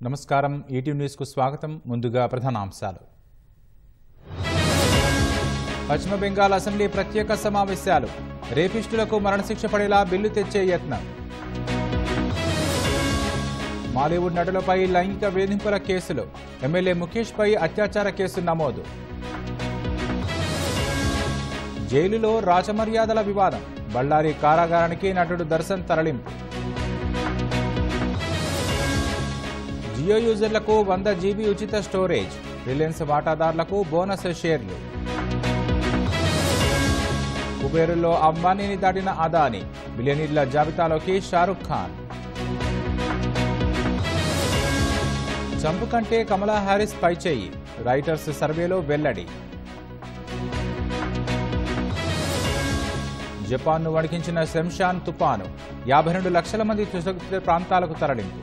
నమస్కారం ETV news కు స్వాగతం ముందుగా ప్రధానాంశాలు పశ్చిమ బెంగాల్ అసెంబ్లీ ప్రత్యేక సమావేశాలు రేపిస్టులకు మరణశిక్ష పడేలా బిల్లు తెచ్చే యత్నం బాలీవుడ్ నటులపై లైంగిక వేధింపుల కేసులు ఎమ్మెల్యే ముఖేష్ పై అత్యాచార కేసు నమోదు జైలులో రాజమర్యాదల వివాదం బళ్ళారి కారాగారానికి నటుడు దర్శన్ తరలింపు జియో యూజర్లకు 100 GB ఉచిత స్టోరేజ్ రిలయన్స్ వాటాదారులకు బోనస్ షేర్లు కుబేరులో అంబానీని దాటిన అదానీ బిలియనీర్ల జాబితాలోకి షారుఖ్ ఖాన్ చంపు కంటే కమలా హ్యారిస్ పైచేయి రైటర్స్ సర్వేలో వెల్లడి జపాన్ను వణికించిన శంషాన్ తుపాను 52 లక్షల మంది సురక్షిత ప్రాంతాలకు తరలింపు